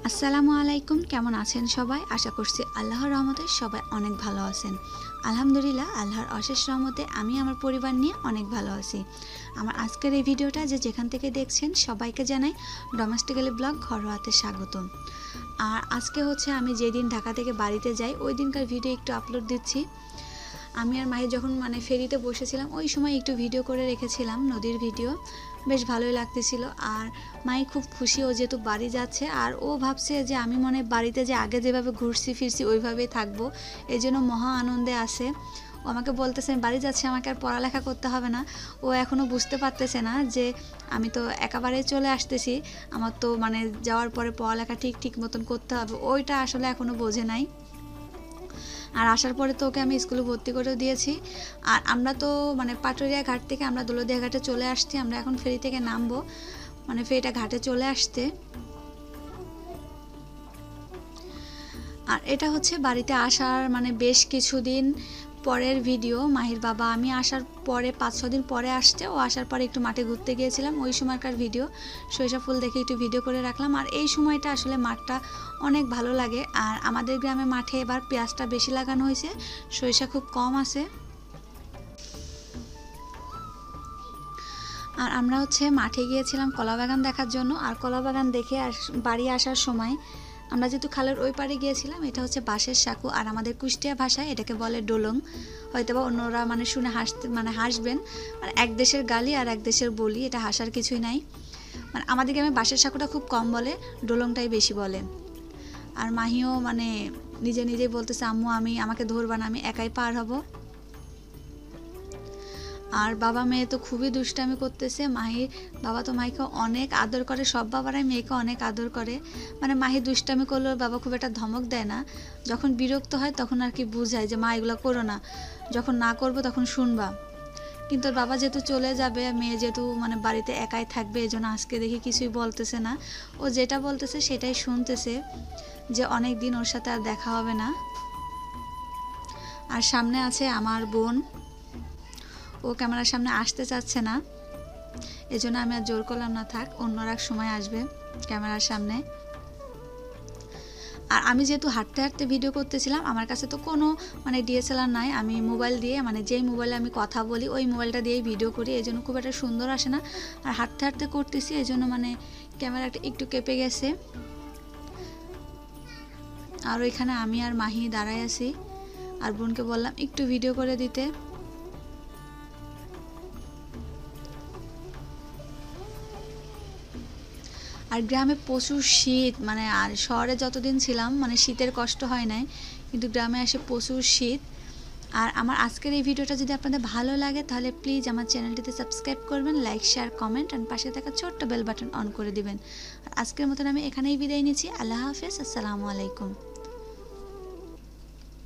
আসসালামু আলাইকুম। কেমন আছেন সবাই? আশা করছি আল্লাহর রহমতে সবাই অনেক ভালো আছেন। আলহামদুলিল্লাহ, আল্লাহর অশেষ রহমতে আমি আমার পরিবার নিয়ে অনেক ভালো আছি। আমার আজকের এই ভিডিওটা যেখান থেকে দেখছেন সবাইকে জানাই ডোমেস্টিক্যালি ব্লগ ঘরোয়াতে স্বাগতম। আর আজকে হচ্ছে আমি যেদিন ঢাকা থেকে বাড়িতে যাই ওই দিনকার ভিডিও একটু আপলোড দিচ্ছি। আমি আর মাহি যখন ফেরিতে বসেছিলাম ওই সময় একটু ভিডিও করে রেখেছিলাম, নদীর ভিডিও। বেশ ভালোই লাগতেছিল। আর মাই খুব খুশি, ও যেহেতু বাড়ি যাচ্ছে আর ও ভাবছে যে আমি মনে বাড়িতে যে আগে যেভাবে ঘুরছি ফিরছি ওইভাবেই থাকবো, এই জন্য মহা আনন্দে আছে। ও আমাকে বলতেছে বাড়ি যাচ্ছে, আমাকে আর পড়ালেখা করতে হবে না। ও এখনও বুঝতে পারতেছে না যে আমি তো একেবারে চলে আসতেছি, আমার তো যাওয়ার পরে পড়ালেখা ঠিক মতন করতে হবে, ওইটা আসলে এখনও বোঝে নাই। আর আসার পরে তো ওকে আমি স্কুলে ভর্তি করেও দিয়েছি। আর আমরা তো পাটুরিয়া ঘাট থেকে আমরা দৌলতদিয়া ঘাটে চলে আসছি। আমরা এখন ফেরি থেকে নামবো, ফেরিটা ঘাটে চলে আসতে। আর এটা হচ্ছে বাড়িতে আসার বেশ কিছুদিন পরের ভিডিও। মাহির বাবা আমি আসার পরে 5-6 দিন পরে আসছে। ও আসার পরে একটু মাঠে ঘুরতে গিয়েছিলাম, ওই সময়কার ভিডিও। সরিষা ফুল দেখে একটু ভিডিও করে রাখলাম। আর এই সময়টা আসলে মাঠটা অনেক ভালো লাগে। আর আমাদের গ্রামে মাঠে এবার পেঁয়াজটা বেশি লাগানো হয়েছে, সরিষা খুব কম আছে। আর আমরা হচ্ছে মাঠে গিয়েছিলাম কলা বাগান দেখার জন্য। আর কলা বাগান দেখে বাড়ি আসার সময় আমরা যেহেতু খালের ওই পাড়ে গিয়েছিলাম, এটা হচ্ছে বাঁশের সাঁকু। আর আমাদের কুষ্টিয়া ভাষায় এটাকে বলে ডোলং। হয়তো বা অন্যরা শুনে হাসবেন। এক দেশের গালি আর এক দেশের বলি, এটা হাসার কিছুই নাই। আমাদের গ্রামে বাঁশের সাঁকুটা খুব কম বলে, ডোলংটাই বেশি বলে। আর মাহিও নিজেই বলতেছে আম্মু আমাকে ধরবা না, আমি একাই পার হব। আর বাবা মেয়ে তো খুবই দুষ্টামি করতেছে। মাহির বাবা তো মাহিকে অনেক আদর করে, সব বাবারাই মেয়েকে অনেক আদর করে। মাহি দুষ্টামি করলেও বাবা খুব একটা ধমক দেয় না। যখন বিরক্ত হয় তখন আর কি বুঝায় যে মা এগুলো করো না, যখন না করবো তখন শুনবা। কিন্তু বাবা যেহেতু চলে যাবে, মেয়ে যেহেতু বাড়িতে একাই থাকবে, এই জন্য আজকে দেখি কিছুই বলতেছে না। ও যেটা বলতেছে সেটাই শুনতেছে, যে অনেক দিন ওর সাথে আর দেখা হবে না। আর সামনে আছে আমার বোন, ও ক্যামেরার সামনে আসতে চাচ্ছে না, এজন্য আমি আর জোর করলাম না, থাক অন্যরা এক সময় আসবে ক্যামেরার সামনে। আর আমি যেহেতু হাঁটতে হাঁটতে ভিডিও করতেছিলাম, আমার কাছে তো কোনো ডিএসএলআর নাই। আমি মোবাইল দিয়ে যেই মোবাইলে আমি কথা বলি ওই মোবাইলটা দিয়েই ভিডিও করি, এই জন্য খুব একটা সুন্দর আসে না। আর হাঁটতে হাঁটতে করতেছি, এই জন্য ক্যামেরাটা একটু কেঁপে গেছে। আর ওইখানে আমি আর মাহি দাঁড়ায় আছি, আর বোনকে বললাম একটু ভিডিও করে দিতে। আর গ্রামে প্রচুর শীত, আর শহরে যতদিন ছিলাম শীতের কষ্ট হয় নাই, কিন্তু গ্রামে আসে প্রচুর শীত। আর আমার আজকের এই ভিডিওটা যদি আপনাদের ভালো লাগে তাহলে প্লিজ আমার চ্যানেলটিতে সাবস্ক্রাইব করবেন, লাইক শেয়ার কমেন্ট আর পাশে থাকা ছোট্ট বেল বাটন অন করে দিবেন। আর আজকের মতন আমি এখানেই বিদায় নিচ্ছি। আল্লাহ হাফেজ, আসসালামু আলাইকুম।